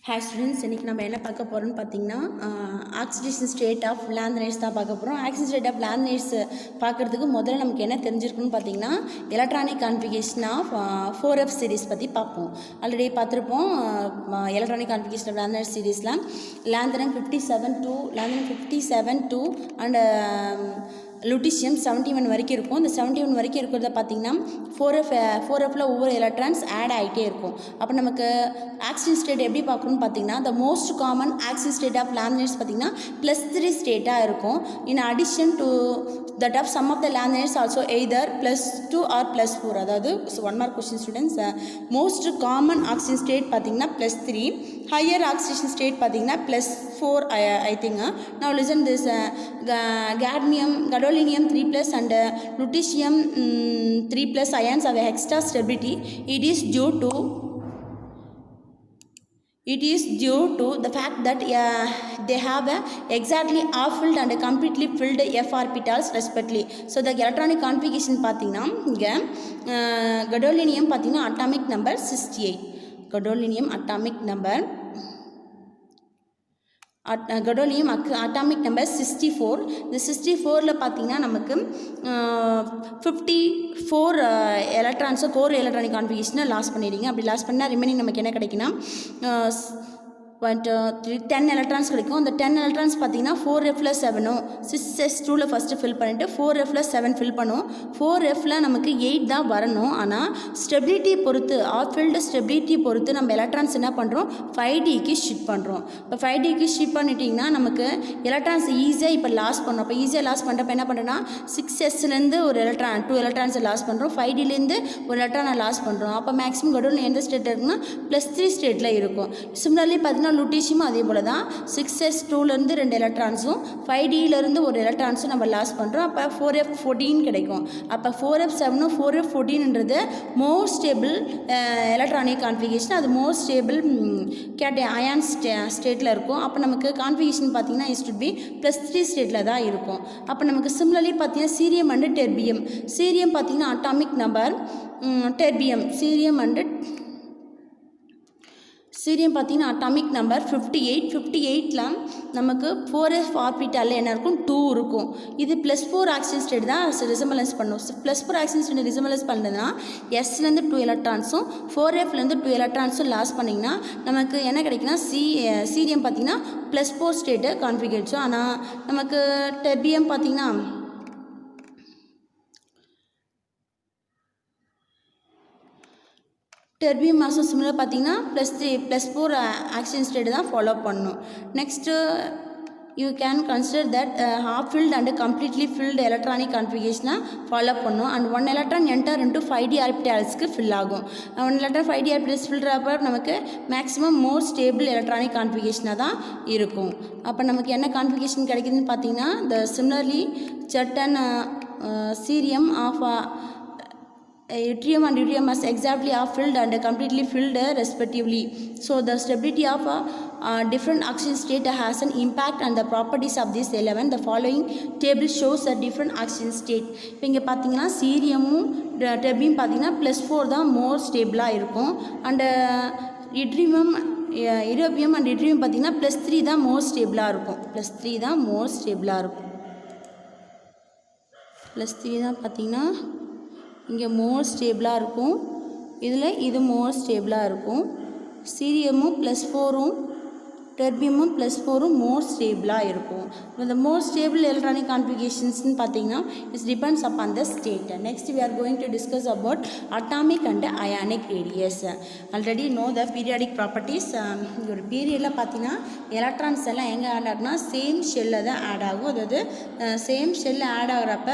Hi students, இன்றைக்கி நம்ம என்ன பார்க்க போகிறோம்னு பார்த்தீங்கன்னா ஆக்சிடேஷன் ஸ்டேட் ஆஃப் லேந்தனைட்ஸ் தான் பார்க்க போகிறோம். ஆக்சிடேஷன் ஸ்டேட் ஆஃப் லேந்தனைட்ஸ் பார்க்குறதுக்கு முதல்ல நமக்கு என்ன தெரிஞ்சிருக்குன்னு பார்த்தீங்கன்னா electronic configuration of 4F series பற்றி பார்ப்போம். ஆல்ரெடி பார்த்துருப்போம். எலக்ட்ரானிக் கான்ஃபிகரேஷன் ஆஃப் லேந்தனைட் சீரீஸில் லேந்தனம் 57 அண்ட் லுட்டிஷியம் 71 வரைக்கும் இருக்கும். இந்த 71 வரைக்கும் இருக்கிறத பார்த்திங்கன்னா 4Fல ஒவ்வொரு எலக்ட்ரான்ஸ் ஆட் ஆகிட்டே இருக்கும். அப்போ நமக்கு ஆக்சிஜன் ஸ்டேட் எப்படி பார்க்கணும்னு பார்த்தீங்கன்னா the most common oxygen state of lanthanides பார்த்திங்கன்னா +3 ஸ்டேட்டாக இருக்கும். In addition to that of some of the lanthanides also either +2 or +4. அதாவது 1 mark question students. Most common oxygen state பார்த்திங்கன்னா +3, ஹையர் ஆக்சிஜன் ஸ்டேட் பார்த்திங்கன்னா +4 I think. Now listen this gadolinium 3+ and lutetium 3+ ions have extra stability. It is due to the fact that they have exactly half-filled and completely filled f orbitals respectively. So the electronic configuration பார்த்தீங்கன்னா இங்கே gadolinium பார்த்தீங்கன்னா atomic number 68. gadolinium atomic number atomic number 64. இந்த 64ல பார்த்தீங்கன்னா நமக்கு 54 எலக்ட்ரான்ஸை core electronic கான்ஃபிகரேஷனை loss பண்ணிடுங்க. அப்படி loss பண்ணால் remaining நமக்கு என்ன கிடைக்குன்னா 10 எலக்ட்ரான்ஸ் கிடைக்கும். அந்த 10 எலக்ட்ரான்ஸ் பார்த்தீங்கன்னா 4Fல 7ம் 6s2ல ஃபஸ்ட்டு ஃபில் பண்ணிவிட்டு 4Fல 7 ஃபில் பண்ணுவோம். 4Fல நமக்கு 8 தான் வரணும். ஆனால் ஸ்டெபிலிட்டி பொறுத்து ஆஃப்-ஃபீல்டு ஸ்டெபிலிட்டி பொறுத்து நம்ம எலக்ட்ரான்ஸ் என்ன பண்ணுறோம் 5Dக்கு ஷிஃப்ட் பண்ணுறோம். இப்போ 5Dக்கு ஷிஃப்ட் பண்ணிட்டிங்கன்னா நமக்கு எலக்ட்ரான்ஸ் ஈஸியாக இப்போ லாஸ் பண்ணோம். இப்போ ஈஸியாக லாஸ் பண்ணுறப்ப என்ன பண்ணுறோன்னா 6sலேருந்து ஒரு எலக்ட்ரான் 2 எலக்ட்ரான்ஸை லாஸ் பண்ணுறோம். 5Dலேருந்து ஒரு எலக்ட்ரானை லாஸ் பண்ணுறோம். அப்போ மேக்ஸிமம் கடவுள் எந்த ஸ்டேட்டில் இருக்குன்னா +3 ஸ்டேட்டில் இருக்கும். சிமிலர்லி பார்த்தீங்கன்னா லுட்டிஷியம் அதே போல் தான் 6s2லேருந்து 2 எலக்ட்ரான்ஸும் 5Dலேருந்து ஒரு எலக்ட்ரான்ஸும் நம்ம லாஸ் பண்ணுறோம். அப்போ 4F14 கிடைக்கும். அப்போ 4F7 4F14ன்றது மோர் ஸ்டேபிள் எலக்ட்ரானிக் கான்ஃபிகரேஷன். அது மோர் ஸ்டேபிள் அயான் ஸ்டேட்டில் இருக்கும். அப்போ நமக்கு கான்ஃபிகரேஷன் பார்த்தீங்கன்னா இஸ் டு பி +3 ஸ்டேட்டில் தான் இருக்கும். அப்போ நமக்கு சிமிலர்லி பார்த்தீங்கன்னா சீரியம் அண்டு டெர்பியம். சீரியம் பார்த்தீங்கன்னா அட்டாமிக் நம்பர் டெர்பியம் சீரியம் பார்த்தீங்கன்னா அட்டாமிக் நம்பர் 58. 58ல் நமக்கு 4F ஆர்பிட்டாலில் என்ன இருக்கும் 2 இருக்கும். இது +4 ஆக்சிஜன் ஸ்டேட் தான் ரிசம்பலன்ஸ் பண்ணும். +4 ஆக்சிஜன் ஸ்டேட் ரிசம்பலன்ஸ் பண்ணுறதுனா Sலேருந்து 2 எலக்ட்ரான்ஸும் 4Fலேருந்து 2 எலக்ட்ரான்ஸும் லாஸ் பண்ணிங்கன்னா நமக்கு என்ன கிடைக்குன்னா சீரியம் பார்த்தீங்கன்னா +4 ஸ்டேட்டு கான்ஃபிகரேட்ஸும். ஆனால் நமக்கு டெர்பியம் பார்த்தீங்கன்னா டெர்பியம் மாசம் சிமிலர் பார்த்தீங்கன்னா +4 ஆக்சிஜன் ஸ்டேட் தான் ஃபாலோ பண்ணணும். Next you can consider that half-filled and completely filled electronic கான்ஃபிகரேஷனை ஃபாலோ பண்ணும். And 1 electron enter into 5D ஆர்பிட்டால்ஸ்க்கு ஃபில் ஆகும். 1 எலக்ட்ரான் 5D ஆர்பிட்டால்ஸ் ஃபில் ஆகிறப்ப நமக்கு மேக்ஸிமம் மோர் ஸ்டேபிள் எலக்ட்ரானிக் கான்ஃபிகரேஷனாக தான் இருக்கும். அப்போ நமக்கு என்ன கான்ஃபிகரேஷன் கிடைக்குதுன்னு பார்த்தீங்கன்னா the similarly certain cerium of yttrium and deuterium are exactly half-filled and completely filled respectively. So the stability of different oxygen state has an impact on the properties of this element. The following table shows a different oxygen state. இப்போ இங்கே பார்த்தீங்கன்னா சீரியமும் terbium பார்த்தீங்கன்னா +4 தான் மோர் ஸ்டேபிளாக இருக்கும். And europium and யூட்ரியம் பார்த்தீங்கன்னா +3 தான் மோர் ஸ்டேபிளாக இருக்கும். +3 தான் பார்த்தீங்கன்னா இங்கே மோர் ஸ்டேபிளாக இருக்கும். இதில் இது மோர் ஸ்டேபிளாக இருக்கும். சீரியமும் +4ம் டெர்பியமும் +4ம் மோர் ஸ்டேபிளாக இருக்கும். இந்த மோர் ஸ்டேபிள் எலக்ட்ரானிக் கான்ஃபிகரேஷன்ஸ்னு பார்த்தீங்கன்னா it's depends upon the state. Next we are going to discuss about atomic and ionic radius. Already know the periodic properties. ஒரு பீரியடில் பார்த்தீங்கன்னா எலக்ட்ரான்ஸ் எல்லாம் எங்கே ஆட் ஆகுனா சேம் ஷெல்லில் தான் ஆட் ஆகும். அதாவது சேம் ஷெல்லில் ஆட் ஆகிறப்ப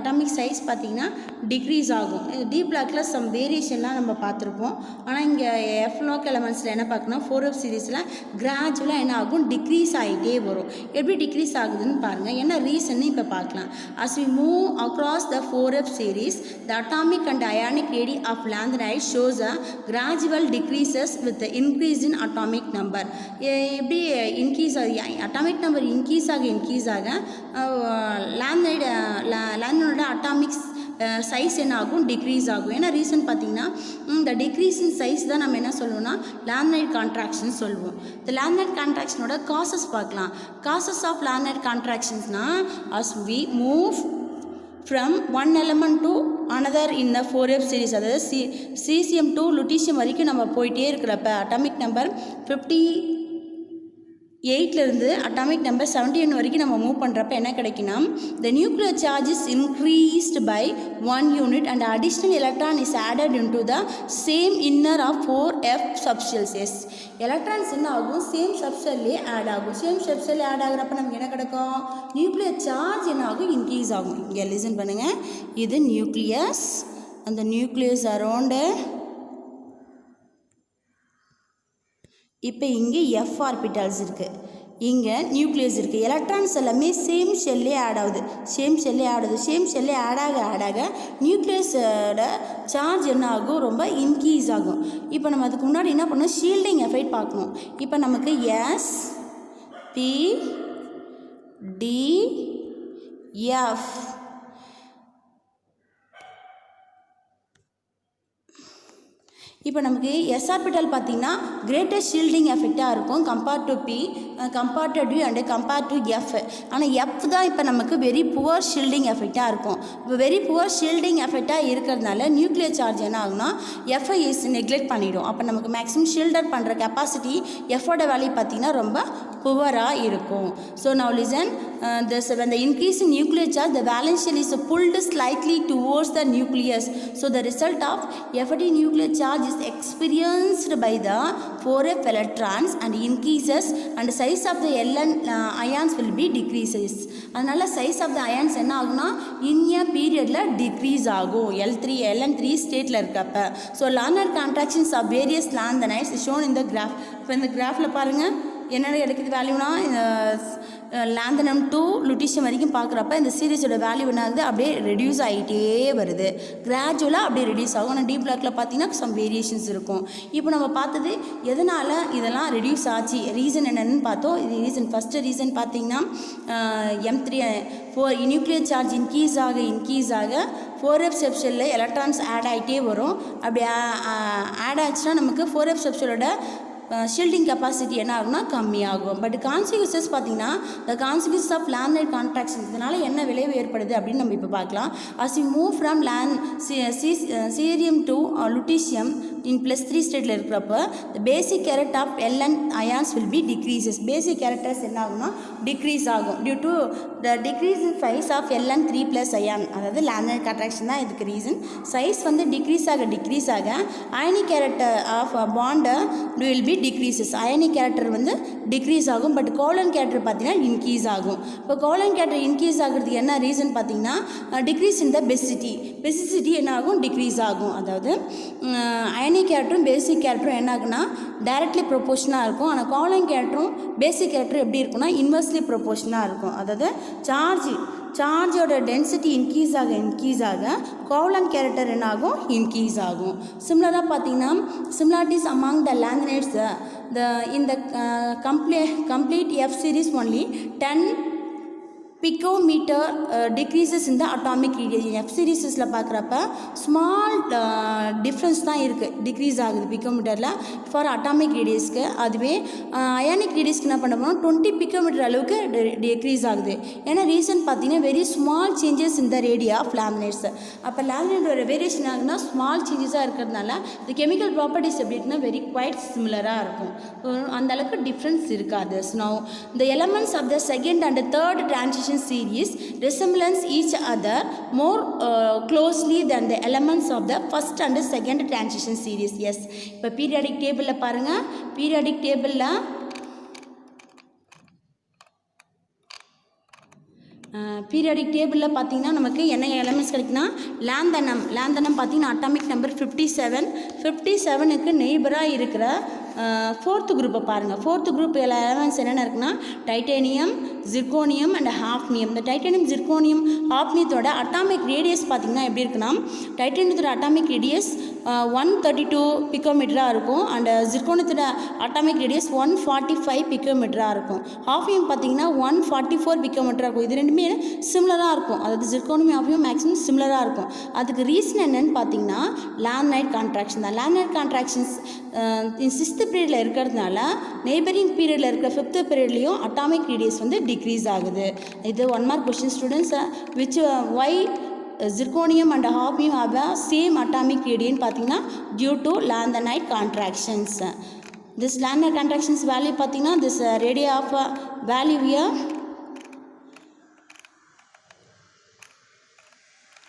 அட்டாமிக் சைஸ் பார்த்தீங்கன்னா டிக்ரீஸ் ஆகும். டி பிளாக்ல சம் வேரியேஷன்லாம் நம்ம பார்த்துருப்போம். ஆனால் இங்கே எஃப்லோக் எலமெண்ட்ஸில் என்ன பார்க்கணும் 4F சீரீஸில் கிராஜுவலாக என்ன ஆகும் டிக்ரீஸ் ஆகிட்டே வரும். எப்படி டிக்ரீஸ் ஆகுதுன்னு பாருங்கள். என்ன ரீசன்னு இப்போ பார்க்கலாம். as we move across the 4F series the atomic and ionic radii of lanthanide shows a gradual decreases with the increase in atomic number. எப்படி இன்க்ரீஸ் அட்டாமிக் நம்பர் இன்க்ரீஸ் ஆக லேந்தனைடோட அட்டாமிக்ஸ் சைஸ் என்ன ஆகும், degrees ஆகும். ஏன்னா reason பார்த்தீங்கன்னா இந்த decrease in size தான் நம்ம என்ன சொல்லுவோம்னா லேமினைட் கான்ட்ராக்ஷன் சொல்லுவோம். இந்த லேமினைட் கான்ட்ராக்ஷனோட காசஸ் பார்க்கலாம். காசஸ் ஆஃப் லேமினைட் கான்ட்ராக்ஷன்ஸ்னால் as we move from one element to another in the 4f series, அதாவது cesium to lutetium வரைக்கும் நம்ம போயிட்டே இருக்கிறப்ப அட்டாமிக் நம்பர் 58லேருந்து அட்டாமிக் நம்பர் 71 வரைக்கும் நம்ம மூவ் பண்ணுறப்ப என்ன கிடைக்குன்னா the nuclear charge is increased by 1 unit and additional electron is added into the same inner of 4f subshells. Yes, electrons என்ன ஆகும், சேம் சப்ஷெல்லே ஆட் ஆகும். சேம் சப்ஷெல்லே ஆட் ஆகிறப்ப நமக்கு என்ன கிடைக்கும், நியூக்ளியர் சார்ஜ் என்ன ஆகும், இன்க்ரீஸ் ஆகும். இங்கே லிசன் பண்ணுங்கள், இது நியூக்ளியஸ், அந்த நியூக்ளியஸ் அரௌண்டு. இப்போ இங்கே எஃப் ஆர்பிட்டால்ஸ் இருக்குது, இங்கே நியூக்ளியஸ் இருக்குது. எலக்ட்ரான்ஸ் எல்லாமே சேம் ஷெல்லே ஆட் ஆகுது, சேம் ஷெல்லே ஆட் ஆக நியூக்ளியஸோட சார்ஜ் என்ன ஆகும், ரொம்ப இன்க்ரீஸ் ஆகும். இப்போ நம்ம அதுக்கு முன்னாடி என்ன பண்ணணும், ஷீல்டிங் எஃபெக்ட் பார்க்கணும். இப்போ நமக்கு எஸ் பி டி எஃப் இப்போ நமக்கு எஸ் ஆர்பிட்டல் பார்த்திங்கன்னா கிரேட்டஸ்ட் ஷீல்டிங் எஃபெக்டாக இருக்கும் compared to p, compared to d and compared to f. ஆனால் எஃப் தான் இப்போ நமக்கு வெரி புவர் ஷீல்டிங் எஃபெக்டாக இருக்கும். இப்போ வெரி புவர் ஷீல்டிங் எஃபெக்டாக இருக்கிறதுனால நியூக்ளியர் சார்ஜ் என்ன ஆகுனா எஃப்ஐ இஸ் நெக்லெக்ட் பண்ணிடும். அப்போ நமக்கு மேக்ஸிமம் ஷீல்டர் பண்ணுற கெப்பாசிட்டி எஃபோட வேல்யூ பார்த்திங்கன்னா ரொம்ப புவராக இருக்கும். So now listen, when the increase in nuclear charge, the valence shell is pulled slightly towards the nucleus. So the result of effective nuclear charge is experienced by the 4f electrons and increases, and size of the Ln ions will be decreases. அதனால size of the ions என்ன ஆகுனா in a periodல decrease ஆகும் Ln3 ஸ்டேட்டில் இருக்கப்ப. So laminar contractions of various lanthanides shown in the graph. இப்போ இந்த கிராஃபில் பாருங்கள் என்னென்ன எடுக்குது வேல்யூனா லேந்தனம் டு லுட்டிஷியம் வரைக்கும் பார்க்குறப்ப இந்த சீரீஸோட வேல்யூ என்ன ஆகுது, அப்படியே ரெடியூஸ் ஆகிட்டே வருது, கிராஜுவலாக அப்படியே ரெடியூஸ் ஆகும். ஆனால் டீப் பிளாக்கில் பார்த்தீங்கன்னா சம் வேரியேஷன்ஸ் இருக்கும். இப்போ நம்ம பார்த்தது எதனால் இதெல்லாம் ரெடியூஸ் ஆச்சு, ரீசன் என்னென்னு பார்த்தோம். இது ரீசன் ஃபஸ்ட்டு ரீசன் பார்த்தீங்கன்னா M3 நியூக்ளியர் சார்ஜ் இன்க்ரீஸ் ஆக 4f சப்ஷெல்லில் எலக்ட்ரான்ஸ் ஆட் ஆகிட்டே வரும். அப்படி ஆட் ஆச்சுன்னா நமக்கு 4f சப்ஷெல்லோட ஷீல்டிங் கெப்பாசிட்டி என்ன ஆகும்னா கம்மியாகும். பட் கான்சிக்வன்சஸ் பார்த்தீங்கன்னா த கான்சிக்வன்ஸ் ஆஃப் லேமினைட் கான்ட்ராக்ஷன், இதனால் என்ன விளைவு ஏற்படுது அப்படின்னு நம்ம இப்போ பார்க்கலாம். as we move from cerium to lutetium in +3 ஸ்டேட்டில் இருக்கிறப்ப the basic character of Ln ions will be decreases. Basic characters என்ன ஆகும்னா டிக்ரீஸ் ஆகும் due to the decrease in size of Ln3+ ion. அதாவது லேமினைட் கான்ட்ராக்ஷன் தான் இதுக்கு ரீசன். சைஸ் வந்து decrease ஆக ionic character of bond will be decreases. Ionic character வந்து decrease ஆகும். பட் கோலன் கேரக்டர் பார்த்தீங்கன்னா இன்க்ரீஸ் ஆகும். இப்போ கோலன் கேரக்டர் இன்க்ரீஸ் ஆகிறதுக்கு என்ன ரீசன் பார்த்தீங்கன்னா டிக்ரீஸ் இன் த பெசிசிட்டி என்ன ஆகும், டிக்ரீஸ் ஆகும். அதாவது அயனிக் கேரக்டரும் பேசிக் கேரக்டரும் என்ன ஆகுனா டைரக்ட்லி ப்ரொபோஷனாக இருக்கும். ஆனால் கோலன் கேரக்டரும் பேசிக் கேரக்டரும் எப்படி இருக்குன்னா இன்வெர்ஸ்லி ப்ரொபோஷனாக இருக்கும். அதாவது சார்ஜோட டென்சிட்டி இன்க்ரீஸ் ஆக கோலன் கேரக்டர் என்ன ஆகும், இன்க்ரீஸ் ஆகும். சிமிலராக பார்த்தீங்கன்னா similarities among the laminates in the complete F series only 10 picometer decreases in the atomic radius. F seriesல பார்க்குறப்ப ஸ்மால் டிஃப்ரென்ஸ் தான் இருக்குது, டிக்ரீஸ் ஆகுது பிகோமீட்டரில் ஃபார் அட்டாமிக் ரேடியஸ்க்கு. அதுவே அயானிக் ரேடியஸ்க்கு என்ன பண்ண போனால் 20 பிகோமீட்டர் அளவுக்கு டிக்ரீஸ் ஆகுது. ஏன்னா ரீசன் பார்த்தீங்கன்னா வெரி ஸ்மால் சேஞ்சஸ் இந்த ரேடியா ஆஃப் லேமினேட்ஸ். அப்போ லேமினேட்டோட வேரியேஷன் ஆகுதுன்னா ஸ்மால் சேஞ்சஸாக இருக்கிறதுனால இந்த கெமிக்கல் ப்ராப்பர்ட்டிஸ் எப்படி இருக்குன்னா வெரி குவைட் சிமிலராக இருக்கும். அந்த அளவுக்கு டிஃப்ரென்ஸ் இருக்காது. Now the elements of the second and third transition series resemblance each other more closely than the elements of the first and second transition series. Yes, இப்போ periodic table பாருங்க, periodic table periodic டேபிளில் பார்த்தீங்கன்னா நமக்கு என்ன elements கிடைக்குன்னா லேந்தனம் பார்த்தீங்கன்னா atomic number 57க்கு நெய்பராக இருக்கிற fourth குரூப்பை பாருங்கள். ஃபோர்த்து குரூப் எலமெண்ட்ஸ் என்னென்ன இருக்குன்னா டைட்டேனியம், ஜிர்கோனியம் அண்ட் ஹாஃப்னியம். இந்த டைட்டேனியம், ஜிர்கோனியம், ஹாஃப்னியத்தோட அட்டாமிக் ரேடியஸ் பார்த்திங்கன்னா எப்படி இருக்குன்னா டைட்டேனியத்தோட அட்டாமிக் ரேடியஸ் 132 பிக்கோமீட்டராக இருக்கும். அண்ட் ஜிர்கோனியத்தோட அட்டாமிக் ரேடியஸ் 145 பிக்கோமீட்டராக இருக்கும். ஹாஃபியம் பார்த்தீங்கன்னா 144 பிக்கோமீட்டராக இருக்கும். இது ரெண்டுமே சிமிலராக இருக்கும். அதாவது ஜிர்கோனியம் ஹாஃபியம் மேக்ஸிமம் சிமிலராக இருக்கும். அதுக்கு ரீசன் என்னன்னு பார்த்தீங்கன்னா லேம்னைட் கான்ட்ராக்ஷன் தான். லேம்னைட் கான்ட்ராக்ஷன்ஸ் 6th பீரியடில் இருக்கிறதுனால நெய்பரிங் பீரியடில் இருக்கிற 5th பீரியட்லேயும் அட்டாமிக் ரேடியஸ் வந்து டிக்ரீஸ் ஆகுது. இது 1 mark question students. Which why zirconium and hafnium have a same atomic radius பார்த்தீங்கன்னா due to lanthanide contractions. This lanthanide contractions value பார்த்தீங்கன்னா this radius of value here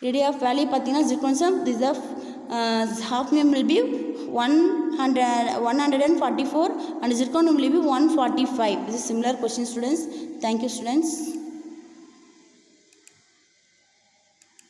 radius of value பார்த்தீங்கன்னா zirconium this of hafnium will be 144 and zirconium will be 145. This is similar question students. Thank you students.